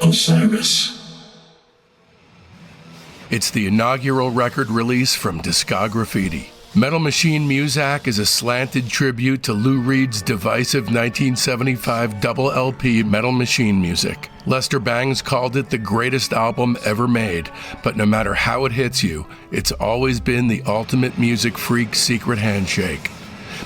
Osiris. It's the inaugural record release from Discograffiti. Metal Machine Musac is a slanted tribute to Lou Reed's divisive 1975 double LP Metal Machine music. Lester Bangs called it the greatest album ever made, but no matter how it hits you, it's always been the ultimate music freak secret handshake.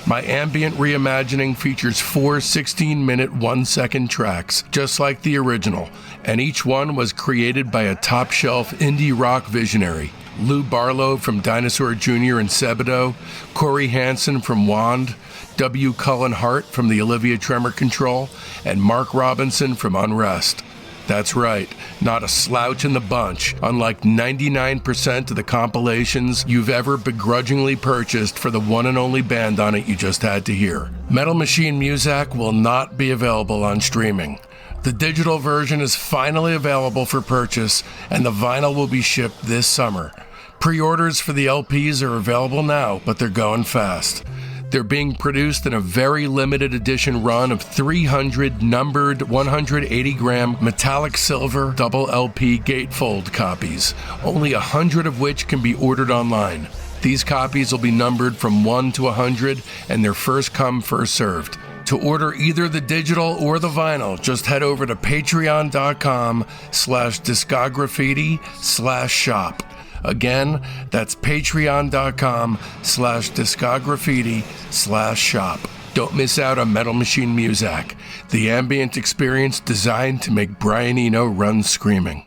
My ambient reimagining features 4 16-minute 1-second tracks, just like the original, and each one was created by a top-shelf indie rock visionary. Lou Barlow from Dinosaur Jr. and Sebadoh, Corey Hansen from Wand, W. Cullen Hart from the Olivia Tremor Control, and Mark Robinson from Unrest. That's right, not a slouch in the bunch, unlike 99% of the compilations you've ever begrudgingly purchased for the one and only band on it you just had to hear. Metal Machine Musac will not be available on streaming. The digital version is finally available for purchase, and the vinyl will be shipped this summer. Pre-orders for the LPs are available now, but they're going fast. They're being produced in a very limited edition run of 300 numbered 180-gram metallic silver double LP gatefold copies, only 100 of which can be ordered online. These copies will be numbered from 1 to 100, and they're first come, first served. To order either the digital or the vinyl, just head over to patreon.com/discograffiti/shop. Again, that's patreon.com/discograffiti/shop. Don't miss out on Metal Machine Musac, the ambient experience designed to make Brian Eno run screaming.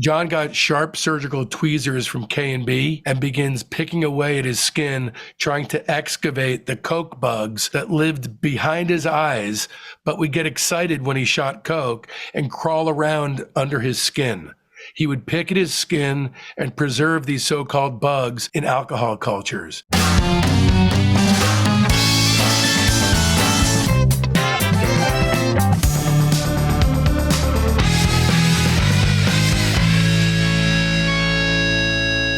John got sharp surgical tweezers from K&B and begins picking away at his skin, trying to excavate the coke bugs that lived behind his eyes, but would get excited when he shot coke and crawl around under his skin. He would pick at his skin and preserve these so-called bugs in alcohol cultures.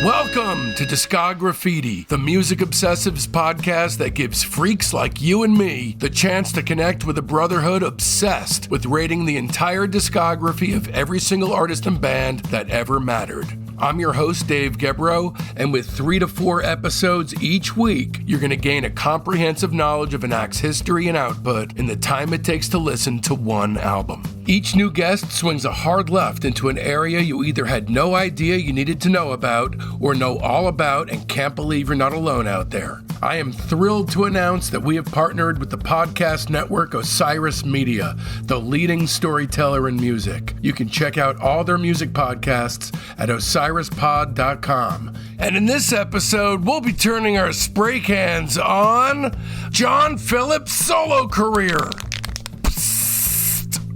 Welcome to Discograffiti, the Music Obsessives podcast that gives freaks like you and me the chance to connect with a brotherhood obsessed with rating the entire discography of every single artist and band that ever mattered. I'm your host, Dave Gebroe, and with 3 to 4 episodes each week, you're going to gain a comprehensive knowledge of an act's history and output in the time it takes to listen to one album. Each new guest swings a hard left into an area you either had no idea you needed to know about or know all about and can't believe you're not alone out there. I am thrilled to announce that we have partnered with the podcast network Osiris Media, the leading storyteller in music. You can check out all their music podcasts at osirispod.com. And in this episode, we'll be turning our spray cans on John Phillips' solo career,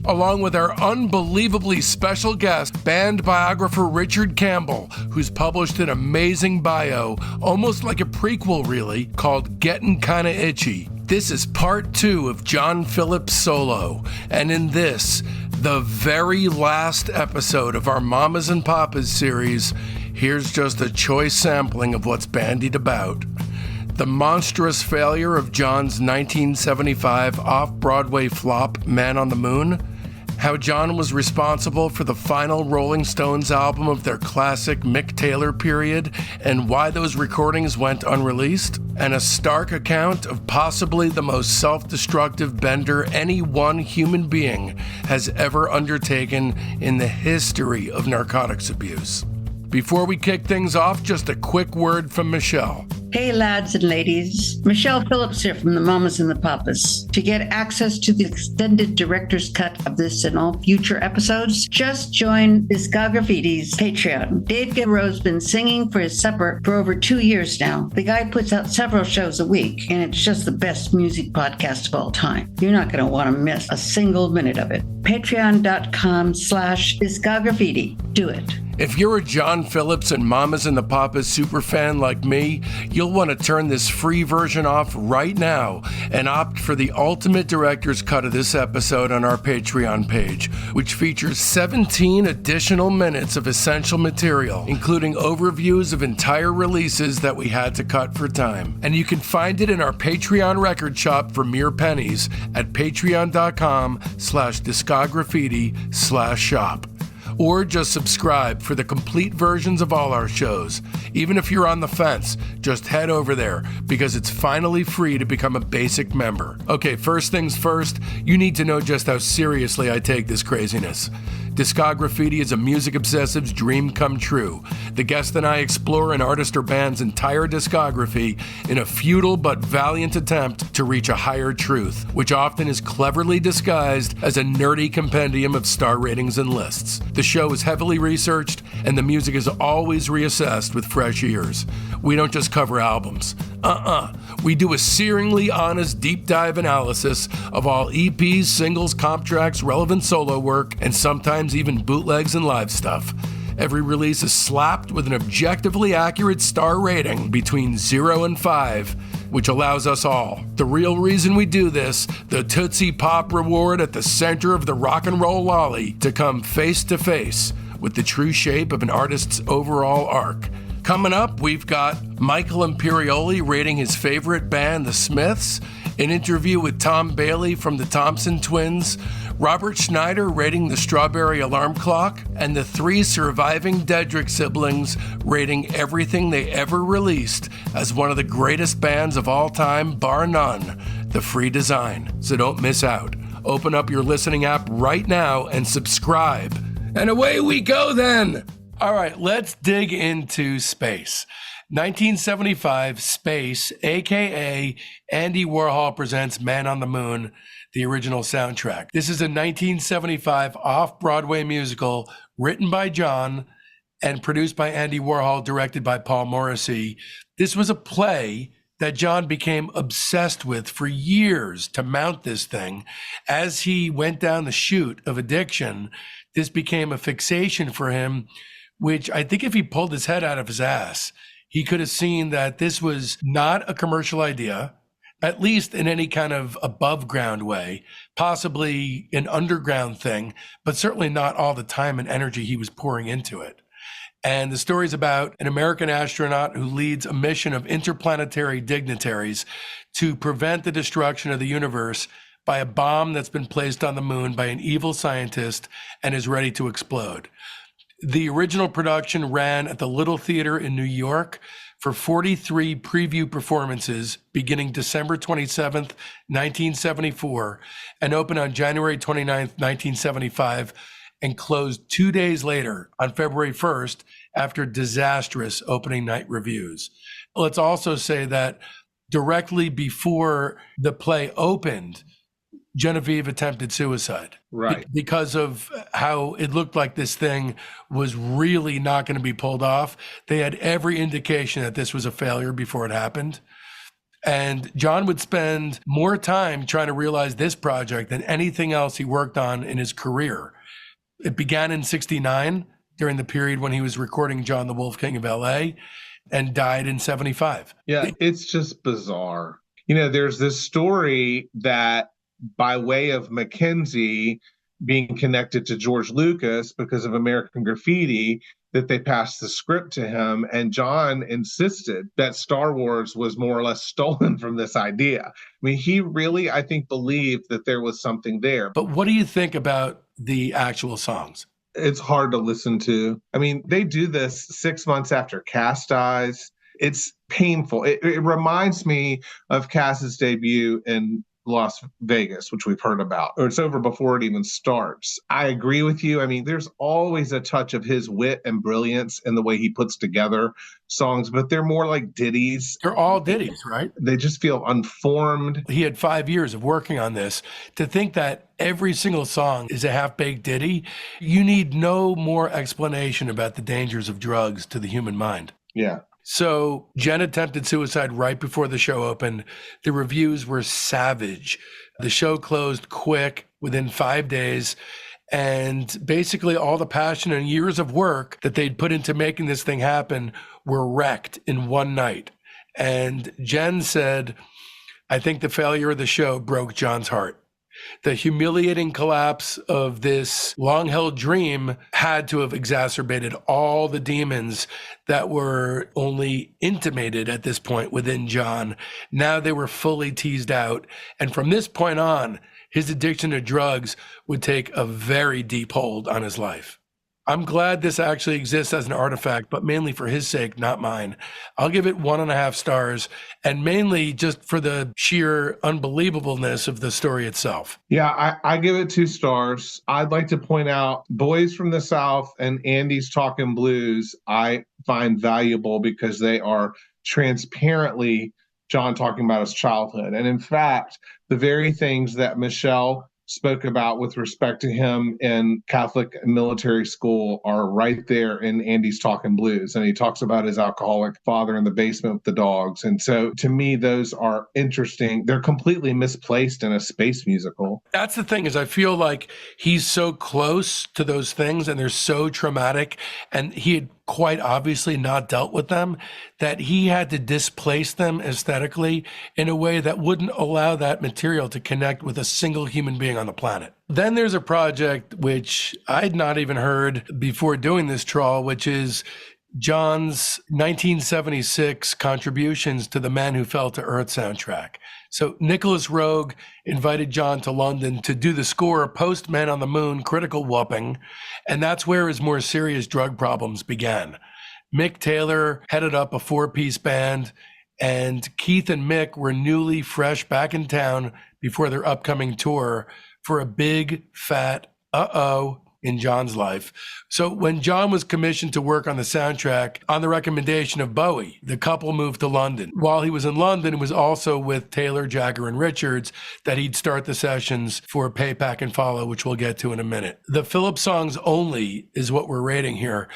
along with our unbelievably special guest, band biographer Richard Campbell, who's published an amazing bio, almost like a prequel really, called Gettin' Kinda Itchy. This is part 2 of John Phillips' solo, and in this, the very last episode of our Mamas and Papas series, here's just a choice sampling of what's bandied about. The monstrous failure of John's 1975 off-Broadway flop, Man on the Moon, how John was responsible for the final Rolling Stones album of their classic Mick Taylor period, and why those recordings went unreleased, and a stark account of possibly the most self-destructive bender any one human being has ever undertaken in the history of narcotics abuse. Before we kick things off, just a quick word from Michelle. Hey lads and ladies, Michelle Phillips here from the Mamas and the Papas. To get access to the extended director's cut of this and all future episodes, just join Discograffiti's Patreon. Dave Gebroe has been singing for his supper for over 2 years now. The guy puts out several shows a week, and it's just the best music podcast of all time. You're not going to want to miss a single minute of it. Patreon.com/Discograffiti. Do it. If you're a John Phillips and Mamas and the Papas superfan like me, you'll want to turn this free version off right now and opt for the ultimate director's cut of this episode on our Patreon page, which features 17 additional minutes of essential material, including overviews of entire releases that we had to cut for time. And you can find it in our Patreon record shop for mere pennies at patreon.com/discograffiti/shop. Or just subscribe for the complete versions of all our shows. Even if you're on the fence, just head over there because it's finally free to become a basic member. Okay, first things first, you need to know just how seriously I take this craziness. Discograffiti is a music obsessive's dream come true. The guest and I explore an artist or band's entire discography in a futile but valiant attempt to reach a higher truth, which often is cleverly disguised as a nerdy compendium of star ratings and lists. The show is heavily researched, and the music is always reassessed with fresh ears. We don't just cover albums. We do a searingly honest deep dive analysis of all EPs, singles, comp tracks, relevant solo work, and sometimes even bootlegs and live stuff. Every release is slapped with an objectively accurate star rating between 0 and 5, which allows us all, the real reason we do this, the Tootsie Pop reward at the center of the rock and roll lolly, to come face to face with the true shape of an artist's overall arc. Coming up, we've got Michael Imperioli rating his favorite band, The Smiths, an interview with Tom Bailey from the Thompson Twins, Robert Schneider rating the Strawberry Alarm Clock, and the 3 surviving Dedrick siblings rating everything they ever released as one of the greatest bands of all time, bar none, The Free Design. So don't miss out. Open up your listening app right now and subscribe. And away we go then! All right, let's dig into Space. 1975, Space, a.k.a. Andy Warhol Presents Man on the Moon, the original soundtrack. This is a 1975 off-Broadway musical written by John and produced by Andy Warhol, directed by Paul Morrissey. This was a play that John became obsessed with for years to mount this thing. As he went down the chute of addiction, this became a fixation for him, which I think if he pulled his head out of his ass, he could have seen that this was not a commercial idea, at least in any kind of above ground way, possibly an underground thing, but certainly not all the time and energy he was pouring into it. And the story's about an American astronaut who leads a mission of interplanetary dignitaries to prevent the destruction of the universe by a bomb that's been placed on the moon by an evil scientist and is ready to explode. The original production ran at the Little Theater in New York for 43 preview performances beginning December 27th, 1974, and opened on January 29th, 1975, and closed 2 days later on February 1st after disastrous opening night reviews. Let's also say that directly before the play opened, Genevieve attempted suicide. Right. Because of how it looked like this thing was really not going to be pulled off. They had every indication that this was a failure before it happened. And John would spend more time trying to realize this project than anything else he worked on in his career. It began in '69 during the period when he was recording John the Wolf King of LA, and died in '75. Yeah, it's just bizarre. You know, there's this story that by way of Mackenzie being connected to George Lucas because of American Graffiti, that they passed the script to him, and John insisted that Star Wars was more or less stolen from this idea. I mean, he really, I think, believed that there was something there. But what do you think about the actual songs? It's hard to listen to. I mean, they do this 6 months after Cass dies. It's painful. It reminds me of Cass's debut in Las Vegas, which we've heard about, or it's over before it even starts. I agree with you. I mean, there's always a touch of his wit and brilliance in the way he puts together songs, but they're more like ditties. They're all ditties, right? They just feel unformed. He had 5 years of working on this. To think that every single song is a half-baked ditty, you need no more explanation about the dangers of drugs to the human mind. Yeah. So Jen attempted suicide right before the show opened. The reviews were savage. The show closed quick within 5 days. And basically all the passion and years of work that they'd put into making this thing happen were wrecked in one night. And Jen said, I think the failure of the show broke John's heart. The humiliating collapse of this long-held dream had to have exacerbated all the demons that were only intimated at this point within John. Now they were fully teased out. And from this point on, his addiction to drugs would take a very deep hold on his life. I'm glad this actually exists as an artifact, but mainly for his sake, not mine. I'll give it 1.5 stars, and mainly just for the sheer unbelievableness of the story itself. Yeah, I give it 2 stars. I'd like to point out Boys from the South and Andy's Talking Blues I find valuable because they are transparently John talking about his childhood. And in fact, the very things that Michelle spoke about with respect to him in Catholic military school are right there in Andy's Talking Blues. And he talks about his alcoholic father in the basement with the dogs. And so to me, those are interesting. They're completely misplaced in a space musical. That's the thing, is I feel like he's so close to those things and they're so traumatic, and he had quite obviously not dealt with them, that he had to displace them aesthetically in a way that wouldn't allow that material to connect with a single human being on the planet. Then there's a project which I'd not even heard before doing this trawl, which is John's 1976 contributions to the Man Who Fell to Earth soundtrack. So Nicholas Roeg invited John to London to do the score post Men on the Moon, Critical Whooping, and that's where his more serious drug problems began. Mick Taylor headed up a 4-piece band, and Keith and Mick were newly fresh back in town before their upcoming tour for a big, fat uh-oh in John's life. So when John was commissioned to work on the soundtrack on the recommendation of Bowie, the couple moved to London. While he was in London, it was also with Taylor, Jagger, and Richards that he'd start the sessions for Pay, Pack, and Follow, which we'll get to in a minute. The Phillips songs only is what we're rating here,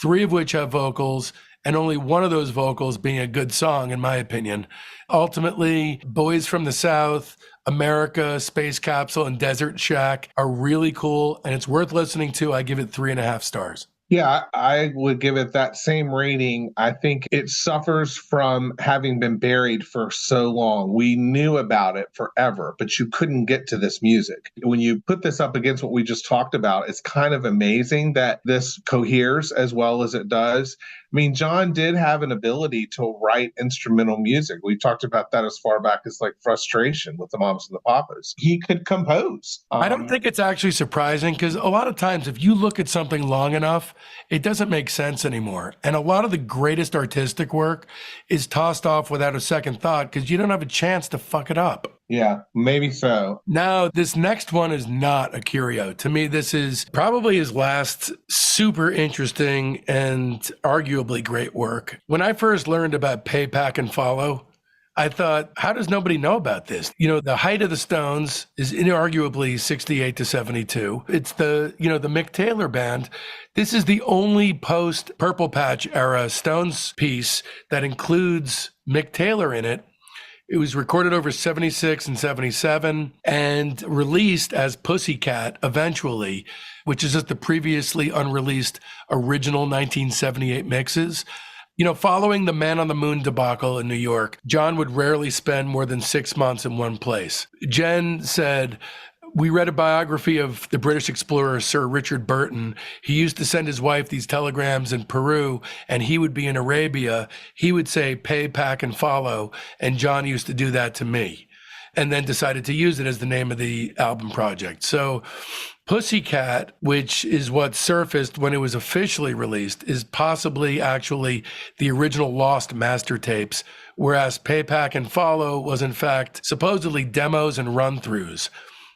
3 of which have vocals, and only one of those vocals being a good song, in my opinion. Ultimately, Boys from the South, America, Space Capsule, and Desert Shack are really cool, and it's worth listening to. I give it 3.5 stars. Yeah, I would give it that same rating. I think it suffers from having been buried for so long. We knew about it forever, but you couldn't get to this music. When you put this up against what we just talked about, it's kind of amazing that this coheres as well as it does. I mean, John did have an ability to write instrumental music. We talked about that as far back as like Frustration with the Mamas and the Papas. He could compose. I don't think it's actually surprising, because a lot of times if you look at something long enough, it doesn't make sense anymore. And a lot of the greatest artistic work is tossed off without a second thought because you don't have a chance to fuck it up. Yeah, maybe so. Now, this next one is not a curio. To me, this is probably his last super interesting and arguably great work. When I first learned about Pay, Pack, and Follow, I thought, how does nobody know about this? You know, the height of the Stones is inarguably 68 to 72. It's the Mick Taylor band. This is the only post Purple Patch era Stones piece that includes Mick Taylor in it. It was recorded over 76 and 77 and released as Pussycat eventually, which is just the previously unreleased original 1978 mixes. You know, following the Man on the Moon debacle in New York, John would rarely spend more than 6 months in one place. Jen said, we read a biography of the British explorer, Sir Richard Burton. He used to send his wife these telegrams in Peru, and he would be in Arabia. He would say, Pay, Pack, and Follow. And John used to do that to me, and then decided to use it as the name of the album project. So Pussycat, which is what surfaced when it was officially released, is possibly actually the original lost master tapes, whereas Pay, Pack, and Follow was in fact supposedly demos and run-throughs.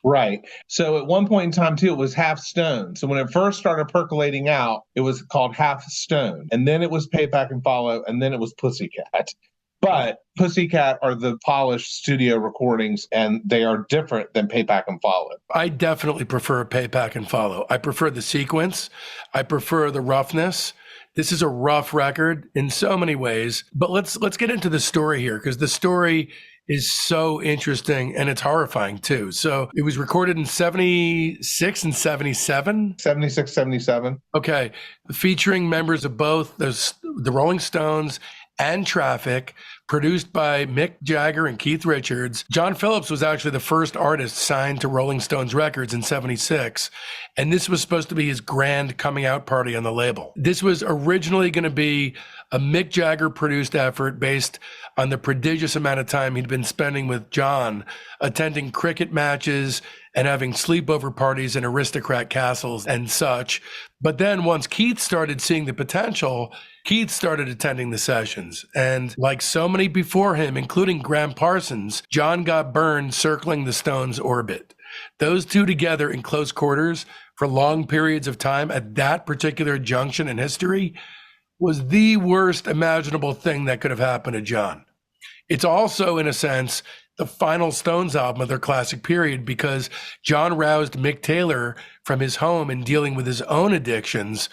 Right. So at one point in time, too, it was Half Stone. So when it first started percolating out, it was called Half Stone. And then it was Pay, Pack, and Follow. And then it was Pussycat. But Pussycat are the polished studio recordings, and they are different than Pay, Pack, and Follow. I definitely prefer Pay, Pack, and Follow. I prefer the sequence. I prefer the roughness. This is a rough record in so many ways. But let's get into the story here, because the story is so interesting, and it's horrifying too. So it was recorded in 76 and 77. 76, 77. Okay. Featuring members of both the Rolling Stones and Traffic, produced by Mick Jagger and Keith Richards. John Phillips was actually the first artist signed to Rolling Stones Records in 76. And this was supposed to be his grand coming out party on the label. This was originally going to be a Mick Jagger produced effort based on the prodigious amount of time he'd been spending with John, attending cricket matches and having sleepover parties in aristocrat castles and such. But then once Keith started seeing the potential, Keith started attending the sessions. And like so many before him, including Graham Parsons, John got burned circling the Stones' orbit. Those two together in close quarters for long periods of time at that particular junction in history was the worst imaginable thing that could have happened to John. It's also, in a sense, the final Stones album of their classic period, because John roused Mick Taylor from his home in dealing with his own addictions.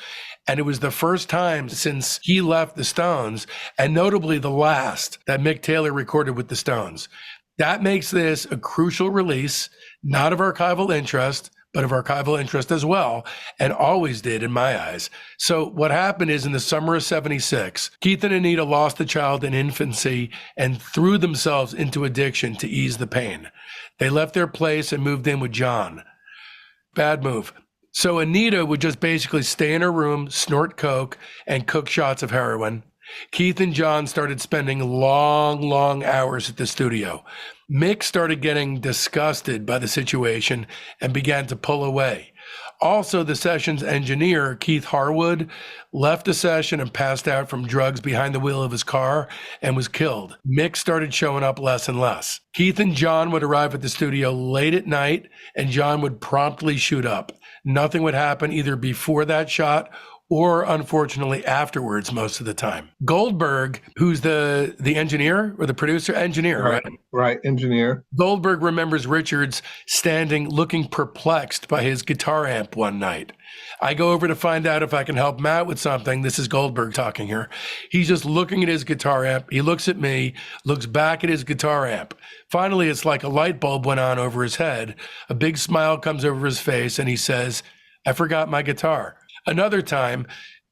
And it was the first time since he left the Stones, and notably the last, that Mick Taylor recorded with the Stones. That makes this a crucial release, not of archival interest, but of archival interest as well, and always did in my eyes. So what happened is, in the summer of 76, Keith and Anita lost a child in infancy and threw themselves into addiction to ease the pain. They left their place and moved in with John. Bad move. So Anita would just basically stay in her room, snort coke, and cook shots of heroin. Keith and John started spending long hours at the studio. Mick started getting disgusted by the situation and began to pull away. Also, the session's engineer, Keith Harwood, left the session and passed out from drugs behind the wheel of his car and was killed. Mick started showing up less and less. Keith and John would arrive at the studio late at night, and John would promptly shoot up. Nothing would happen either before that shot or, unfortunately, afterwards most of the time. Goldberg, who's the engineer or the producer? Engineer, right? Right, engineer. Goldberg remembers Richards standing looking perplexed by his guitar amp one night. I go over to find out if I can help him out with something. This is Goldberg talking here. He's just looking at his guitar amp. He looks at me, looks back at his guitar amp. Finally, it's like a light bulb went on over his head. A big smile comes over his face, and he says, "I forgot my guitar." Another time,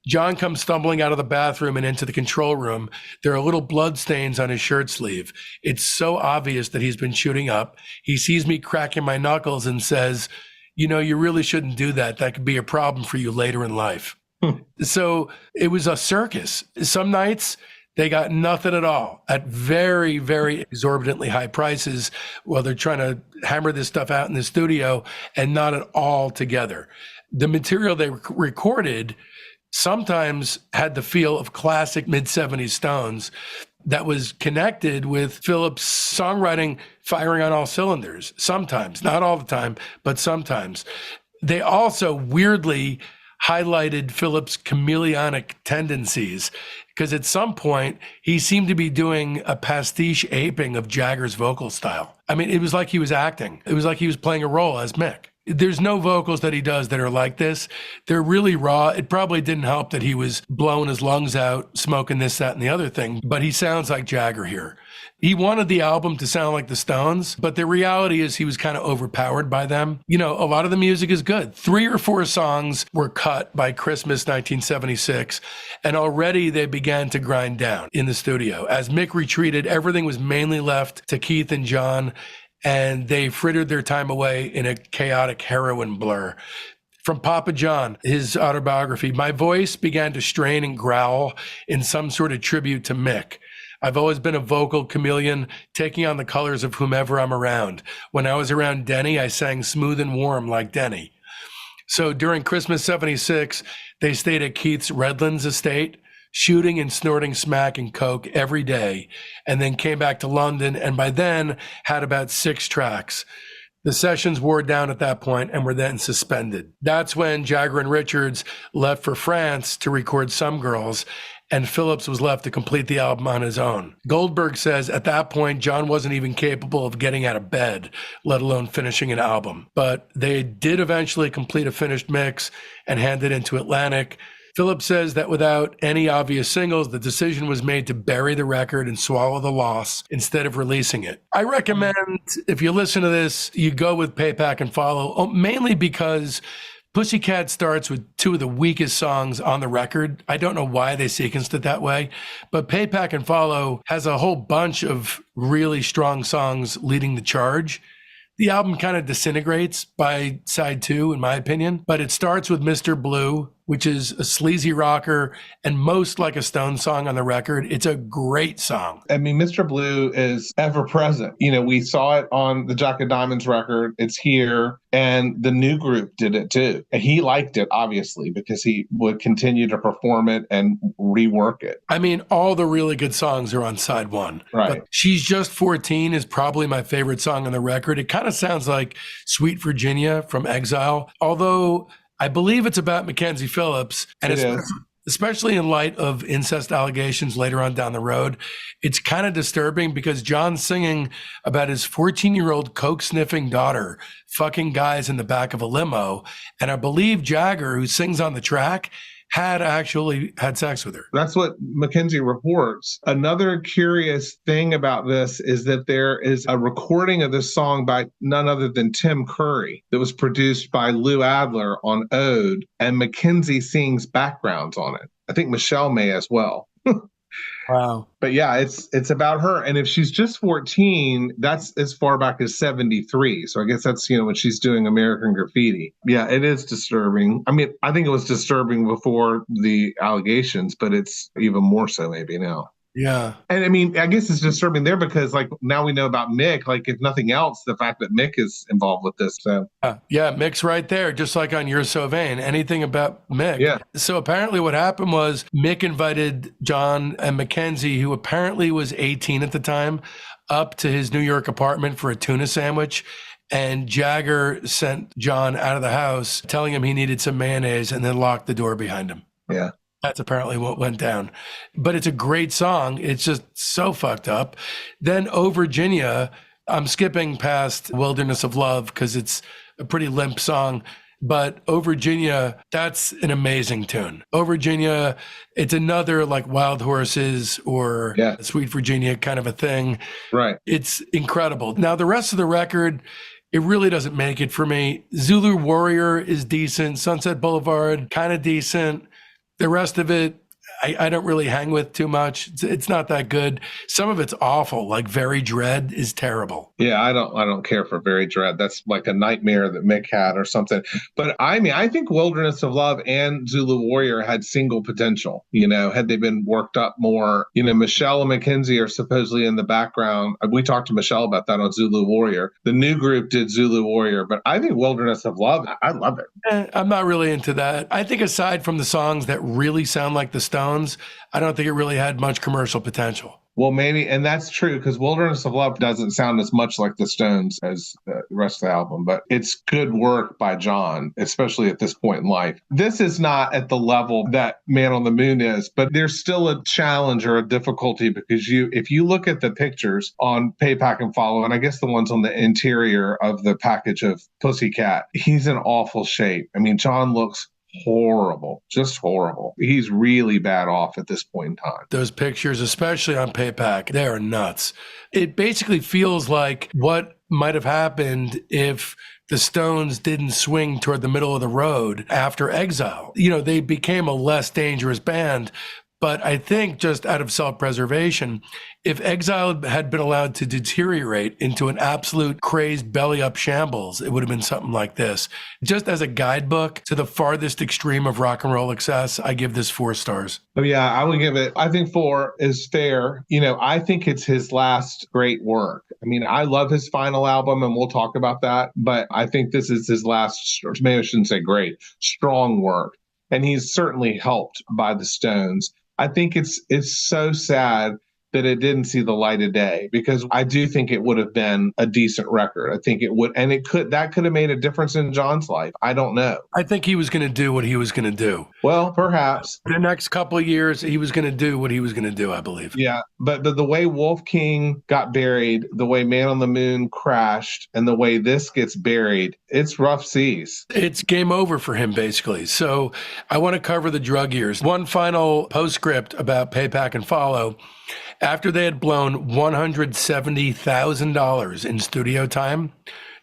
John comes stumbling out of the bathroom and into the control room. There are little blood stains on his shirt sleeve. It's so obvious that he's been shooting up. He sees me cracking my knuckles and says, "You know, you really shouldn't do that. That could be a problem for you later in life." So it was a circus. Some nights they got nothing at all at very, very exorbitantly high prices while they're trying to hammer this stuff out in the studio, and not at all together. The material they recorded sometimes had the feel of classic mid-70s Stones that was connected with Phillips' songwriting firing on all cylinders. Sometimes, not all the time, but sometimes. They also weirdly highlighted Phillips' chameleonic tendencies, because at some point he seemed to be doing a pastiche aping of Jagger's vocal style. I mean, it was like he was acting. It was like he was playing a role as Mick. There's no vocals that he does that are like this. They're really raw. It probably didn't help that he was blowing his lungs out, smoking this, that, and the other thing, but he sounds like Jagger here. He wanted the album to sound like the Stones, but the reality is he was kind of overpowered by them. You know, a lot of the music is good. 3 or 4 songs were cut by Christmas 1976, and already they began to grind down in the studio. As Mick retreated, everything was mainly left to Keith and John, and they frittered their time away in a chaotic heroin blur. From Papa John, his autobiography, "My voice began to strain and growl in some sort of tribute to Mick. I've always been a vocal chameleon, taking on the colors of whomever I'm around. When I was around Denny, I sang smooth and warm like Denny." So during Christmas 76, they stayed at Keith's Redlands estate, shooting and snorting smack and coke every day, and then came back to London, and by then had about 6 tracks. The sessions wore down at that point and were then suspended. That's when Jagger and Richards left for France to record Some Girls, and Phillips was left to complete the album on his own. Goldberg says at that point, John wasn't even capable of getting out of bed, let alone finishing an album. But they did eventually complete a finished mix and hand it into Atlantic. Phillips says that without any obvious singles, the decision was made to bury the record and swallow the loss instead of releasing it. I recommend, if you listen to this, you go with Pay Pack and Follow, mainly because Pussycat starts with two of the weakest songs on the record. I don't know why they sequenced it that way, but Pay Pack and Follow has a whole bunch of really strong songs leading the charge. The album kind of disintegrates by side 2, in my opinion, but it starts with Mr. Blue, which is a sleazy rocker and most like a Stones song on the record. It's a great song. I mean, Mr. Blue is ever present. You know, we saw it on the Jack of Diamonds record. It's here. And the new group did it too. And he liked it, obviously, because he would continue to perform it and rework it. I mean, all the really good songs are on side 1. Right. But She's Just 14 is probably my favorite song on the record. It kind of sounds like Sweet Virginia from Exile, although I believe it's about Mackenzie Phillips. And especially in light of incest allegations later on down the road, it's kind of disturbing because John's singing about his 14-year-old coke-sniffing daughter fucking guys in the back of a limo. And I believe Jagger, who sings on the track, had actually had sex with her. That's what Mackenzie reports. Another curious thing about this is that there is a recording of this song by none other than Tim Curry that was produced by Lou Adler on Ode, and Mackenzie sings backgrounds on it. I think Michelle may as well. Wow. But yeah, it's about her. And if she's just 14, that's as far back as 73. So I guess that's, when she's doing American Graffiti. Yeah, it is disturbing. I mean, I think it was disturbing before the allegations, but it's even more so maybe now. Yeah. And I mean, I guess it's disturbing there because now we know about Mick, if nothing else, the fact that Mick is involved with this. So yeah, Mick's right there, just like on You're So Vain. Anything about Mick. Yeah. So apparently what happened was Mick invited John and Mackenzie, who apparently was 18 at the time, up to his New York apartment for a tuna sandwich. And Jagger sent John out of the house, telling him he needed some mayonnaise, and then locked the door behind him. Yeah. That's apparently what went down. But it's a great song. It's just so fucked up. Then Oh Virginia, I'm skipping past Wilderness of Love because it's a pretty limp song. But Oh Virginia, that's an amazing tune. Oh Virginia, it's another like Wild Horses or Sweet Virginia kind of a thing. Right. It's incredible. Now, the rest of the record, it really doesn't make it for me. Zulu Warrior is decent. Sunset Boulevard, kind of decent. The rest of it, I don't really hang with too much. It's not that good. Some of it's awful, like Very Dread is terrible. Yeah, I don't care for Very Dread. That's like a nightmare that Mick had or something. But I mean, I think Wilderness of Love and Zulu Warrior had single potential, had they been worked up more. Michelle and Mackenzie are supposedly in the background. We talked to Michelle about that on Zulu Warrior. The new group did Zulu Warrior, but I think Wilderness of Love, I love it. I'm not really into that. I think aside from the songs that really sound like the Stones, I don't think it really had much commercial potential. Well, maybe, and that's true because Wilderness of Love doesn't sound as much like the Stones as the rest of the album, but it's good work by John, especially at this point in life. This is not at the level that Man on the Moon is, but there's still a challenge or a difficulty because if you look at the pictures on Pay Pack and Follow, and I guess the ones on the interior of the package of Pussycat, he's in awful shape. I mean, John looks horrible, just horrible. He's really bad off at this point in time. Those pictures, especially on Payback, they are nuts. It basically feels like what might have happened if the Stones didn't swing toward the middle of the road after Exile. They became a less dangerous band. But I think just out of self-preservation, if Exile had been allowed to deteriorate into an absolute crazed belly-up shambles, it would have been something like this. Just as a guidebook to the farthest extreme of rock and roll excess, I give this 4 stars. Oh, yeah, I would give it, I think 4 is fair. I think it's his last great work. I mean, I love his final album, and we'll talk about that. But I think this is his last, or maybe I shouldn't say great, strong work. And he's certainly helped by the Stones. I think it's so sad that it didn't see the light of day because I do think it would have been a decent record. I think it would, and that could have made a difference in John's life. I don't know. I think he was going to do what he was going to do. Well, perhaps. The next couple of years, he was going to do what he was going to do, I believe. Yeah, but the way Wolf King got buried, the way Man on the Moon crashed, and the way this gets buried, it's rough seas. It's game over for him, basically. So I want to cover the drug years. One final postscript about Pay, Pack, and Follow. After they had blown $170,000 in studio time,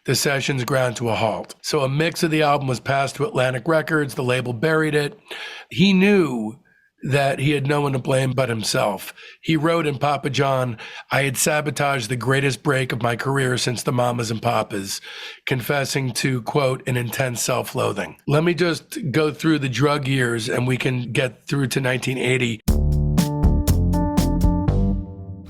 the sessions ground to a halt. So a mix of the album was passed to Atlantic Records. The label buried it. He knew that he had no one to blame but himself. He wrote in Papa John, "I had sabotaged the greatest break of my career since the Mamas and Papas," confessing to, quote, an intense self-loathing. Let me just go through the drug years and we can get through to 1980.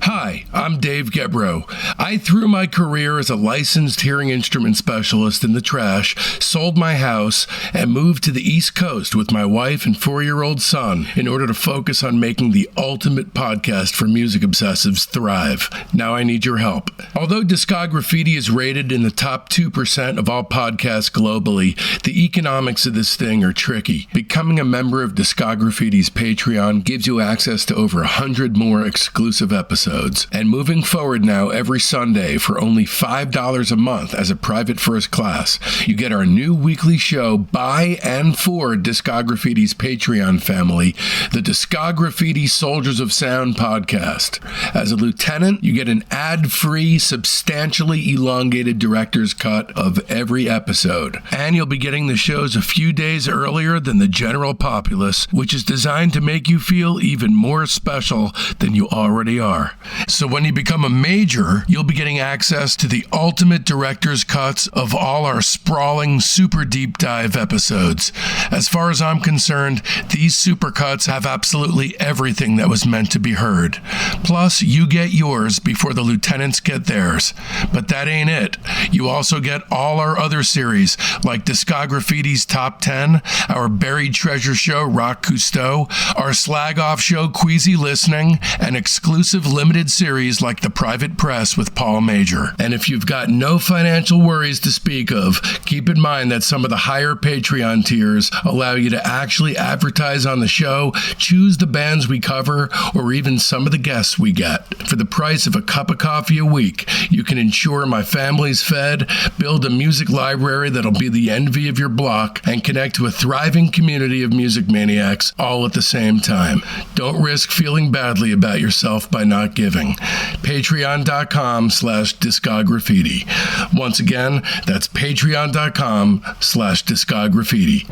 Hi, I'm Dave Gebroe. I threw my career as a licensed hearing instrument specialist in the trash, sold my house, and moved to the East Coast with my wife and 4-year-old son in order to focus on making the ultimate podcast for music obsessives thrive. Now I need your help. Although Discograffiti is rated in the top 2% of all podcasts globally, the economics of this thing are tricky. Becoming a member of Discograffiti's Patreon gives you access to over 100 more exclusive episodes. And moving forward now every Sunday for only $5 a month as a private first class, you get our new weekly show by and for Discograffiti's Patreon family, the Discograffiti Soldiers of Sound podcast. As a lieutenant, you get an ad-free, substantially elongated director's cut of every episode. And you'll be getting the shows a few days earlier than the general populace, which is designed to make you feel even more special than you already are. So when you become a major, you'll be getting access to the ultimate director's cuts of all our sprawling, super deep dive episodes. As far as I'm concerned, these super cuts have absolutely everything that was meant to be heard. Plus, you get yours before the lieutenants get theirs. But that ain't it. You also get all our other series, like Discograffiti's Top 10, our Buried Treasure Show, Rock Cousteau, our Slag Off Show, Queasy Listening, and exclusive limited series like The Private Press with Paul Major. And if you've got no financial worries to speak of, keep in mind that some of the higher Patreon tiers allow you to actually advertise on the show, choose the bands we cover, or even some of the guests we get. For the price of a cup of coffee a week, you can ensure my family's fed, build a music library that'll be the envy of your block, and connect to a thriving community of music maniacs all at the same time. Don't risk feeling badly about yourself by not giving. Patreon.com/Discograffiti. Once again, that's Patreon.com/Discograffiti.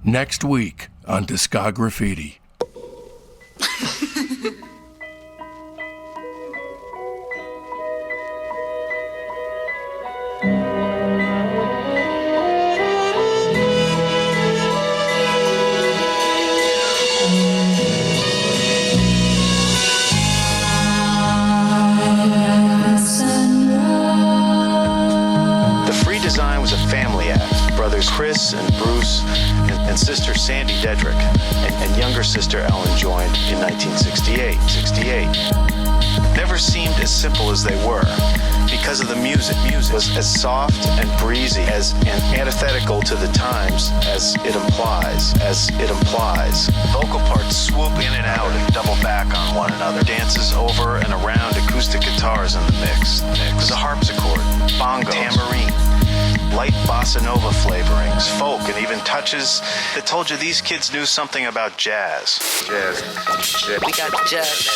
Next week on Discograffiti. Chris and Bruce and sister Sandy Dedrick and younger sister Ellen joined in 1968. Never seemed as simple as they were because of the music. Music was as soft and breezy, as antithetical to the times as it implies. Vocal parts swoop in and out and double back on one another. Dances over and around acoustic guitars in the mix. There's a harpsichord, bongos, tambourine, light bossa nova flavorings, folk, and even touches that told you these kids knew something about jazz. Jazz. We got jazz.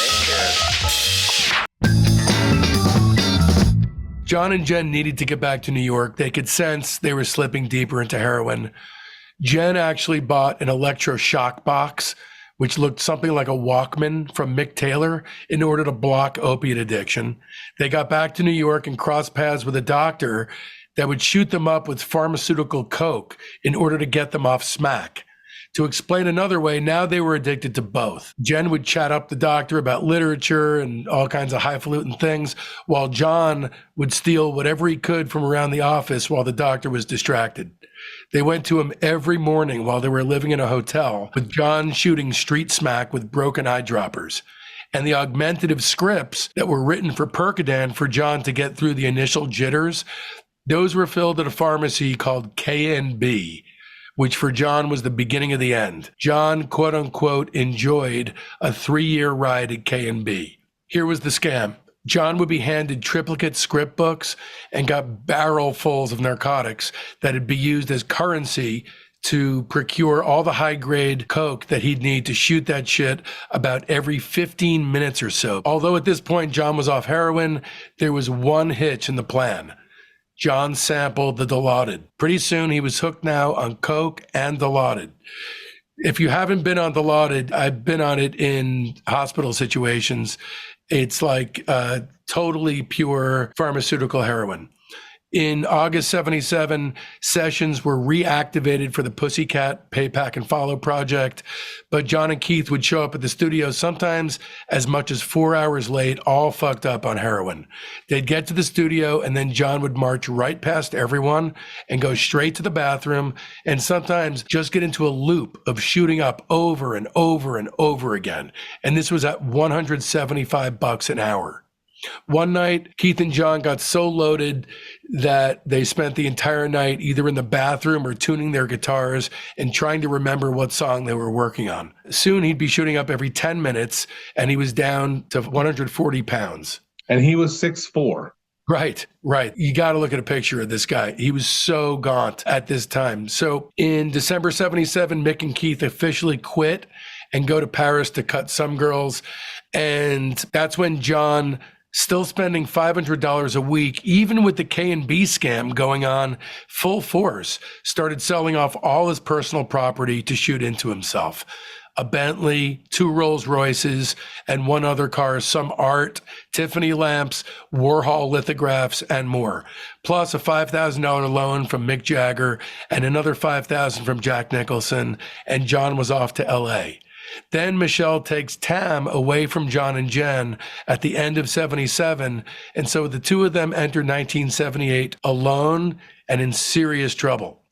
John and Jen needed to get back to New York. They could sense they were slipping deeper into heroin. Jen actually bought an electroshock box, which looked something like a Walkman from Mick Taylor, in order to block opiate addiction. They got back to New York and crossed paths with a doctor that would shoot them up with pharmaceutical coke in order to get them off smack. To explain another way, now they were addicted to both. Jen would chat up the doctor about literature and all kinds of highfalutin things, while John would steal whatever he could from around the office while the doctor was distracted. They went to him every morning while they were living in a hotel, with John shooting street smack with broken eyedroppers. And the augmentative scripts that were written for Percodan for John to get through the initial jitters, those were filled at a pharmacy called K&B, which for John was the beginning of the end. John, quote unquote, enjoyed a 3-year ride at K&B. Here was the scam. John would be handed triplicate script books and got barrelfuls of narcotics that would be used as currency to procure all the high-grade coke that he'd need to shoot that shit about every 15 minutes or so. Although at this point, John was off heroin, there was one hitch in the plan. John sampled the Dilaudid. Pretty soon, he was hooked now on coke and Dilaudid. If you haven't been on Dilaudid, I've been on it in hospital situations. It's like totally pure pharmaceutical heroin. In August 77, sessions were reactivated for the Pussycat Pay, Pack, and Follow project, but John and Keith would show up at the studio sometimes as much as 4 hours late, all fucked up on heroin. They'd get to the studio, and then John would march right past everyone and go straight to the bathroom, and sometimes just get into a loop of shooting up over and over and over again. And this was at $175 an hour. One night, Keith and John got so loaded that they spent the entire night either in the bathroom or tuning their guitars and trying to remember what song they were working on. Soon, he'd be shooting up every 10 minutes, and he was down to 140 pounds. And he was 6'4". Right. You got to look at a picture of this guy. He was so gaunt at this time. So in December 77, Mick and Keith officially quit and go to Paris to cut Some Girls. And that's when John, still spending $500 a week, even with the K&B scam going on full force, started selling off all his personal property to shoot into himself. A Bentley, 2 Rolls Royces, and 1 other car, some art, Tiffany lamps, Warhol lithographs, and more. Plus a $5,000 loan from Mick Jagger and another $5,000 from Jack Nicholson, and John was off to LA. Then Michelle takes Tam away from John and Jen at the end of 77, and so the two of them enter 1978 alone and in serious trouble.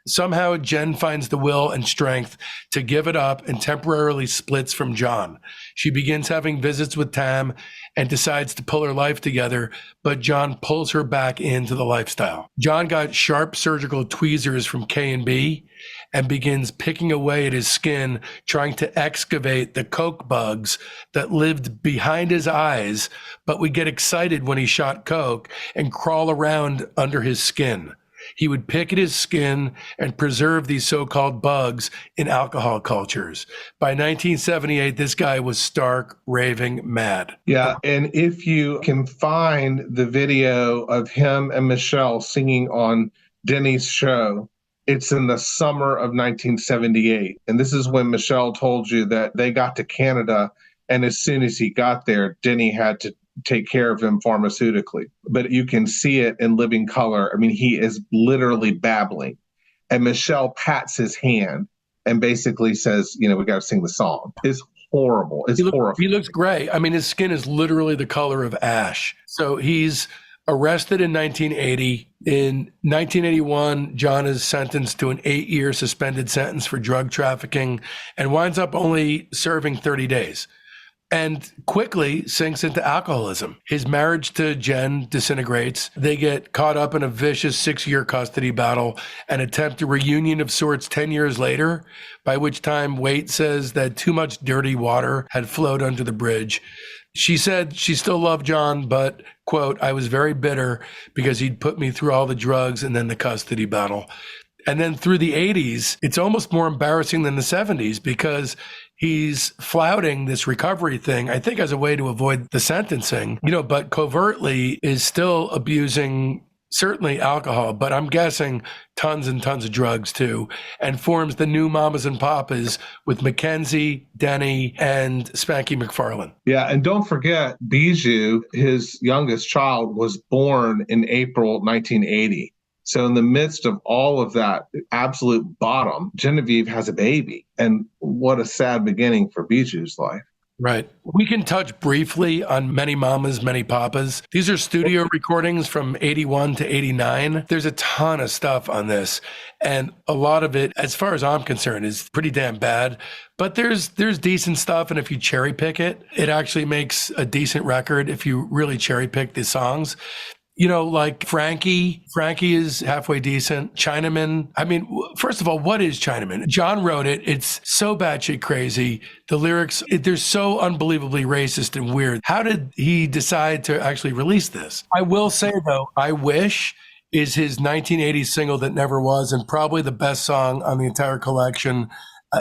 Somehow Jen finds the will and strength to give it up and temporarily splits from John. She begins having visits with Tam and decides to pull her life together, but John pulls her back into the lifestyle. John got sharp surgical tweezers from K&B and begins picking away at his skin, trying to excavate the coke bugs that lived behind his eyes, but would get excited when he shot coke and crawl around under his skin. He would pick at his skin and preserve these so-called bugs in alcohol cultures. By 1978, this guy was stark, raving mad. Yeah, and if you can find the video of him and Michelle singing on Denny's show, it's in the summer of 1978. And this is when Michelle told you that they got to Canada, and as soon as he got there, Denny had to take care of him pharmaceutically. But you can see it in living color. I mean, he is literally babbling. And Michelle pats his hand and basically says, we got to sing the song. It's horrible. It's horrible. He looks gray. I mean, his skin is literally the color of ash. So he's arrested in 1980. In 1981, John is sentenced to an 8-year suspended sentence for drug trafficking and winds up only serving 30 days. And quickly sinks into alcoholism. His marriage to Jen disintegrates. They get caught up in a vicious 6-year custody battle and attempt a reunion of sorts 10 years later, by which time Waite says that too much dirty water had flowed under the bridge. She said she still loved John, but, quote, I was very bitter because he'd put me through all the drugs and then the custody battle. And then through the 80s, it's almost more embarrassing than the 70s because he's flouting this recovery thing, I think as a way to avoid the sentencing, but covertly is still abusing certainly alcohol, but I'm guessing tons and tons of drugs too, and forms the new Mamas and Papas with Mackenzie, Denny, and Spanky McFarlane. Yeah, and don't forget, Bijou, his youngest child, was born in April 1980. So in the midst of all of that absolute bottom, Genevieve has a baby. And what a sad beginning for Bijou's life. Right. We can touch briefly on Many Mamas, Many Papas. These are studio recordings from 81 to 89. There's a ton of stuff on this. And a lot of it, as far as I'm concerned, is pretty damn bad. But there's decent stuff. And if you cherry pick it, it actually makes a decent record if you really cherry pick the songs. Like Frankie is halfway decent. Chinaman. I mean, first of all, what is Chinaman? John wrote it. It's so batshit crazy. The lyrics, they're so unbelievably racist and weird. How did he decide to actually release this? I will say, though, I Wish is his 1980 single that never was, and probably the best song on the entire collection.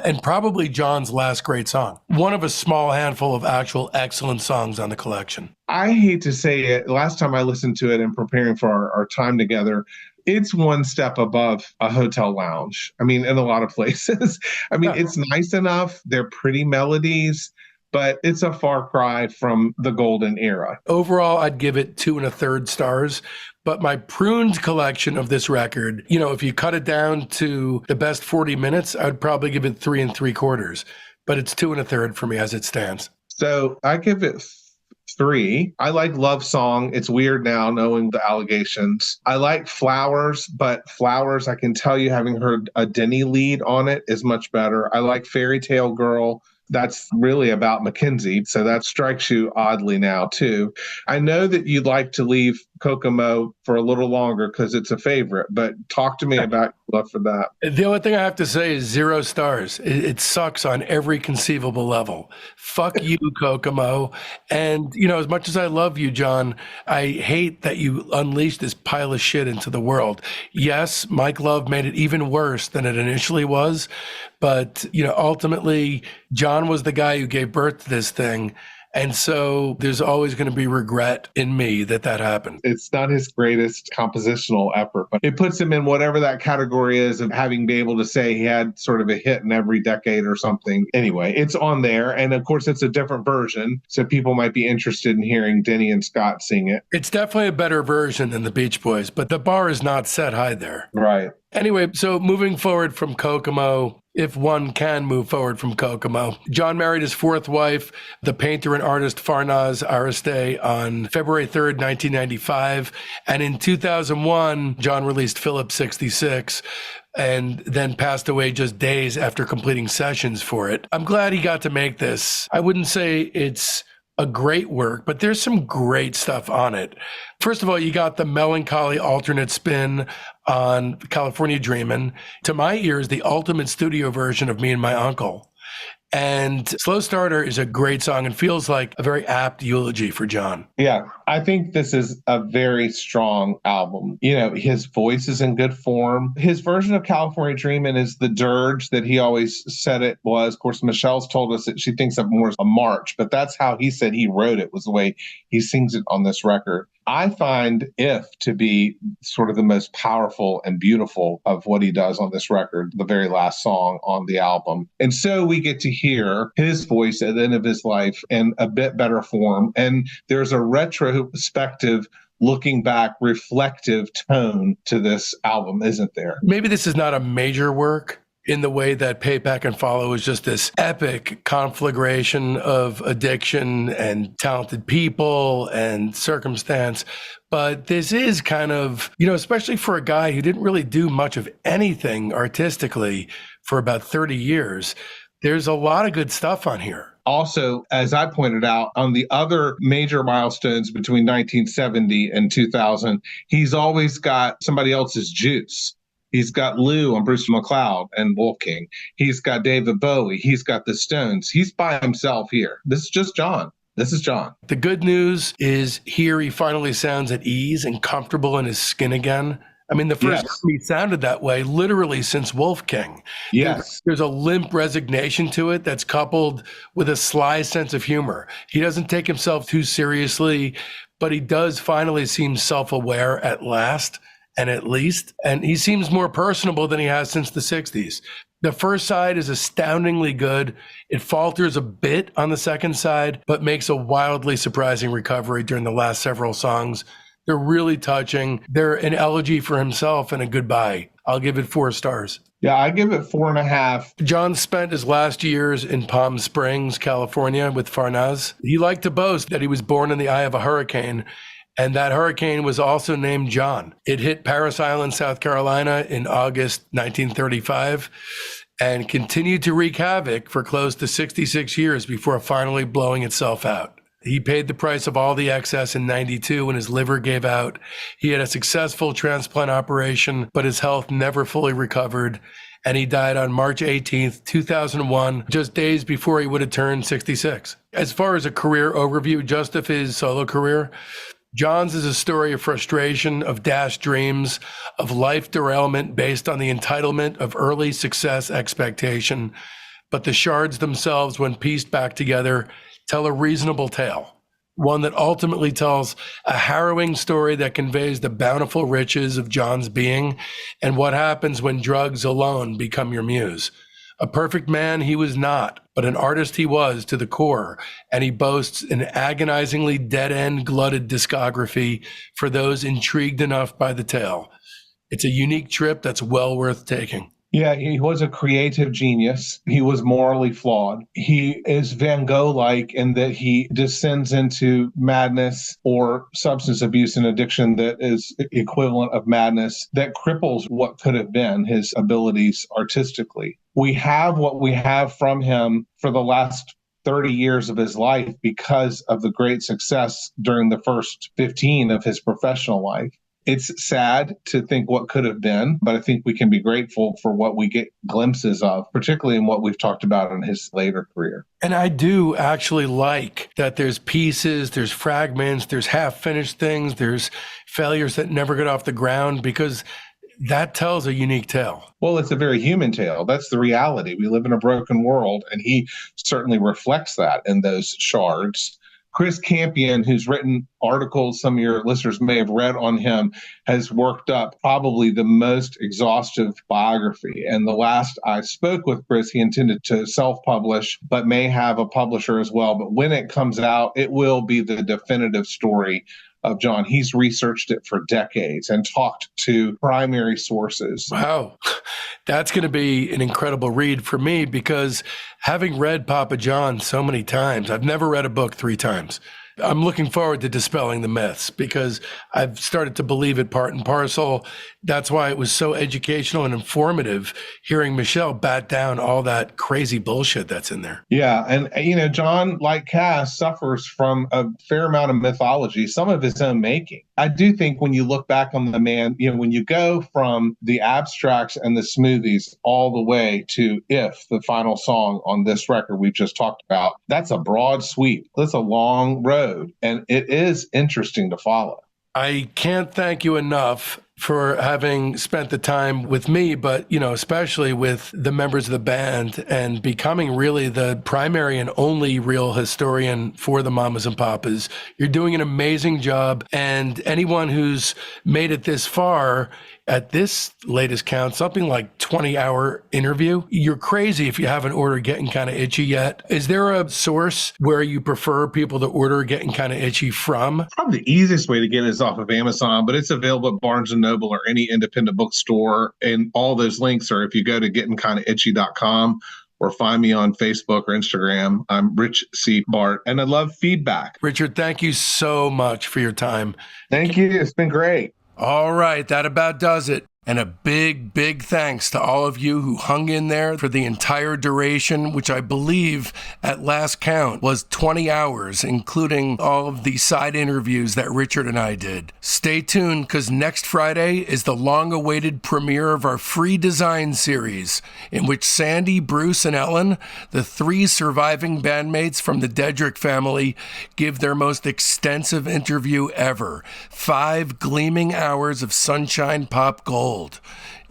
And probably John's last great song. One of a small handful of actual excellent songs on the collection. I hate to say it. Last time I listened to it and preparing for our time together, it's one step above a hotel lounge. I mean, in a lot of places. I mean, It's nice enough. They're pretty melodies, but it's a far cry from the golden era. Overall, I'd give it 2 1/3 stars. But my pruned collection of this record, if you cut it down to the best 40 minutes, I'd probably give it 3 3/4. But it's 2 1/3 for me as it stands. So I give it 3. I like Love Song. It's weird now knowing the allegations. I like Flowers, but Flowers, I can tell you, having heard a Denny lead on it, is much better. I like Fairy Tale Girl. That's really about Mackenzie. So that strikes you oddly now, too. I know that you'd like to leave Kokomo for a little longer because it's a favorite, but talk to me about your love for that. The only thing I have to say is 0 stars. It sucks on every conceivable level. Fuck you, Kokomo. And, as much as I love you, John, I hate that you unleashed this pile of shit into the world. Yes, Mike Love made it even worse than it initially was. But, ultimately, John was the guy who gave birth to this thing. And so there's always going to be regret in me that happened. It's not his greatest compositional effort, but it puts him in whatever that category is of having been able to say he had sort of a hit in every decade or something. Anyway, it's on there. And of course, it's a different version. So people might be interested in hearing Denny and Scott sing it. It's definitely a better version than the Beach Boys, but the bar is not set high there. Right. Anyway, so moving forward from Kokomo, if one can move forward from Kokomo, John married his 4th wife, the painter and artist Farnaz Ariste, on February 3rd, 1995. And in 2001, John released Phillips 66 and then passed away just days after completing sessions for it. I'm glad he got to make this. I wouldn't say it's a great work, but there's some great stuff on it. First of all, you got the melancholy alternate spin on California Dreamin'. To my ears, the ultimate studio version of Me and My Uncle. And Slow Starter is a great song and feels like a very apt eulogy for John. Yeah, I think this is a very strong album. His voice is in good form. His version of California Dreamin' is the dirge that he always said it was. Of course, Michelle's told us that she thinks of more as a march, but that's how he said he wrote it, was the way he sings it on this record. I find If to be sort of the most powerful and beautiful of what he does on this record, the very last song on the album. And so we get to hear his voice at the end of his life in a bit better form. And there's a retrospective, looking back, reflective tone to this album, isn't there? Maybe this is not a major work in the way that Payback and Follow is just this epic conflagration of addiction and talented people and circumstance. But this is kind of, especially for a guy who didn't really do much of anything artistically for about 30 years, there's a lot of good stuff on here. Also, as I pointed out, on the other major milestones between 1970 and 2000, he's always got somebody else's juice. He's got Lou on Bruce McLeod and Wolf King. He's got David Bowie. He's got the Stones. He's by himself here. This is just John. This is John. The good news is here he finally sounds at ease and comfortable in his skin again. I mean, the first time he sounded that way literally since Wolf King. Yes. There's a limp resignation to it that's coupled with a sly sense of humor. He doesn't take himself too seriously, but he does finally seem self-aware at last. And at least, and he seems more personable than he has since the 60s. The first side is astoundingly good. It falters a bit on the second side, but makes a wildly surprising recovery during the last several songs. They're really touching. They're an elegy for himself and a goodbye. I'll give it 4 stars. Yeah, I give it 4.5. John spent his last years in Palm Springs, California with Farnaz. He liked to boast that he was born in the eye of a hurricane, and that hurricane was also named John. It hit Parris Island, South Carolina in August 1935 and continued to wreak havoc for close to 66 years before finally blowing itself out. He paid the price of all the excess in 92 when his liver gave out. He had a successful transplant operation, but his health never fully recovered. And he died on March 18th, 2001, just days before he would have turned 66. As far as a career overview, just of his solo career, John's is a story of frustration, of dashed dreams, of life derailment based on the entitlement of early success expectation. But the shards themselves, when pieced back together, tell a reasonable tale, one that ultimately tells a harrowing story that conveys the bountiful riches of John's being and what happens when drugs alone become your muse. A perfect man he was not, but an artist he was to the core, and he boasts an agonizingly dead-end glutted discography for those intrigued enough by the tale. It's a unique trip that's well worth taking. Yeah, he was a creative genius. He was morally flawed. He is Van Gogh-like in that he descends into madness or substance abuse and addiction that is equivalent of madness that cripples what could have been his abilities artistically. We have what we have from him for the last 30 years of his life because of the great success during the first 15 of his professional life. It's sad to think what could have been, but I think we can be grateful for what we get glimpses of, particularly in what we've talked about in his later career. And I do actually like that there's pieces, there's fragments, there's half-finished things, there's failures that never get off the ground, because that tells a unique tale. Well, it's a very human tale. That's the reality. We live in a broken world, and he certainly reflects that in those shards. Chris Campion, who's written articles some of your listeners may have read on him, has worked up probably the most exhaustive biography. And the last I spoke with Chris, he intended to self-publish, but may have a publisher as well. But when it comes out, it will be the definitive story of John. He's researched it for decades and talked to primary sources. Wow. That's going to be an incredible read for me, because having read Papa John so many times, I've never read a book 3 times. I'm looking forward to dispelling the myths, because I've started to believe it part and parcel. That's why it was so educational and informative hearing Michelle bat down all that crazy bullshit that's in there. Yeah. And, John, like Cass, suffers from a fair amount of mythology, some of his own making. I do think when you look back on the man, when you go from the abstracts and the smoothies all the way to If, the final song on this record we've just talked about, that's a broad sweep. That's a long road, and it is interesting to follow. I can't thank you enough for having spent the time with me, but, especially with the members of the band, and becoming really the primary and only real historian for the Mamas and Papas. You're doing an amazing job. And anyone who's made it this far, at this latest count, something like 20-hour interview, you're crazy if you haven't ordered Getting Kinda Itchy yet. Is there a source where you prefer people to order Getting Kinda Itchy from? Probably the easiest way to get it is off of Amazon, but it's available at Barnes & Noble or any independent bookstore. And all those links are if you go to gettingkindaitchy.com or find me on Facebook or Instagram. I'm Rich C. Bart, and I love feedback. Richard, thank you so much for your time. Thank you. It's been great. All right, that about does it. And a big, big thanks to all of you who hung in there for the entire duration, which I believe at last count was 20 hours, including all of the side interviews that Richard and I did. Stay tuned, because next Friday is the long-awaited premiere of our free design series, in which Sandy, Bruce, and Ellen, the 3 surviving bandmates from the Dedrick family, give their most extensive interview ever. 5 gleaming hours of sunshine pop gold.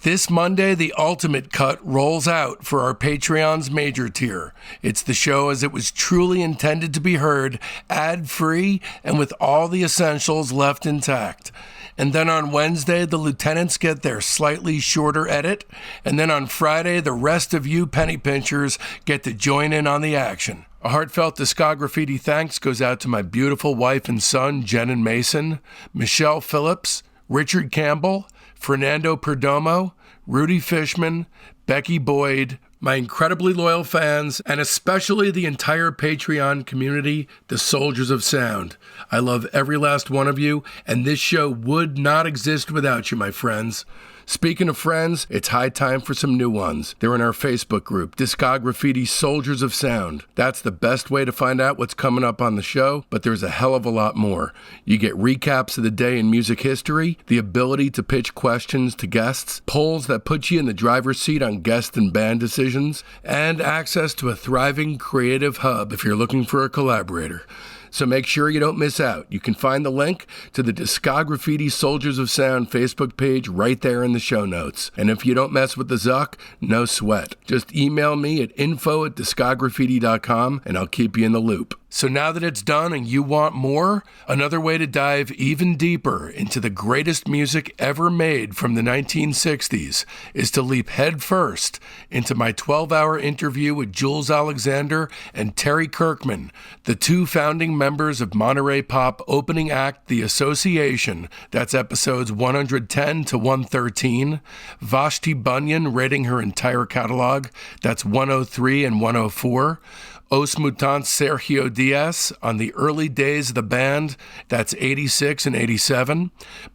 This Monday, the ultimate cut rolls out for our Patreon's major tier. It's the show as it was truly intended to be heard, ad-free, and with all the essentials left intact. And then on Wednesday, the lieutenants get their slightly shorter edit. And then on Friday, the rest of you penny pinchers get to join in on the action. A heartfelt Discograffiti thanks goes out to my beautiful wife and son, Jen and Mason, Michelle Phillips, Richard Campbell, Fernando Perdomo, Rudy Fishman, Becky Boyd, my incredibly loyal fans, and especially the entire Patreon community, the Soldiers of Sound. I love every last one of you, and this show would not exist without you, my friends. Speaking of friends, it's high time for some new ones. They're in our Facebook group, Discograffiti Soldiers of Sound. That's the best way to find out what's coming up on the show, but there's a hell of a lot more. You get recaps of the day in music history, the ability to pitch questions to guests, polls that put you in the driver's seat on guest and band decisions, and access to a thriving creative hub if you're looking for a collaborator. So make sure you don't miss out. You can find the link to the Discograffiti Soldiers of Sound Facebook page right there in the show notes. And if you don't mess with the Zuck, no sweat. Just email me at info@discograffiti.com and I'll keep you in the loop. So now that it's done and you want more, another way to dive even deeper into the greatest music ever made from the 1960s is to leap headfirst into my 12-hour interview with Jules Alexander and Terry Kirkman, the two founding members of Monterey Pop opening act The Association. That's episodes 110 to 113. Vashti Bunyan rating her entire catalog. That's 103 and 104. Os Mutantes Sergio Diaz on the early days of the band, that's 86 and 87.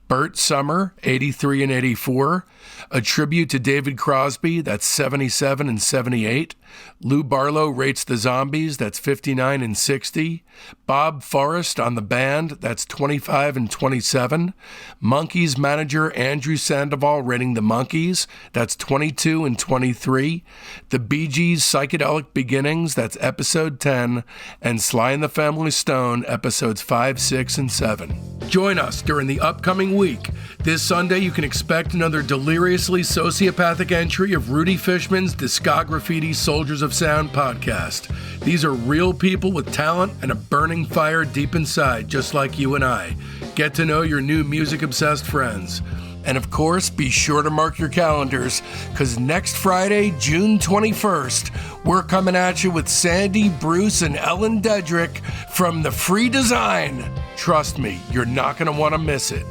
Burt Summer, 83 and 84. A tribute to David Crosby, that's 77 and 78. Lou Barlow rates the Zombies, that's 59 and 60. Bob Forrest on the band, that's 25 and 27. Monkees manager Andrew Sandoval rating the Monkees, that's 22 and 23. The Bee Gees' Psychedelic Beginnings, that's episode 10. And Sly and the Family Stone, episodes 5, 6, and 7. Join us during the upcoming week. This Sunday, you can expect another deliriously sociopathic entry of Rudy Fishman's Discograffiti Soldiers of Sound podcast. These are real people with talent and a burning fire deep inside, just like you and I. Get to know your new music-obsessed friends. And of course, be sure to mark your calendars, because next Friday, June 21st, we're coming at you with Sandy, Bruce, and Ellen Dedrick from The Free Design. Trust me, you're not going to want to miss it.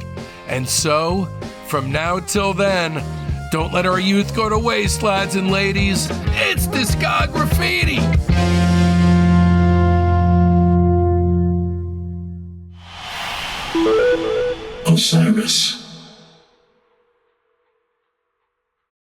And so, from now till then, don't let our youth go to waste, lads and ladies. It's Discograffiti! Osiris.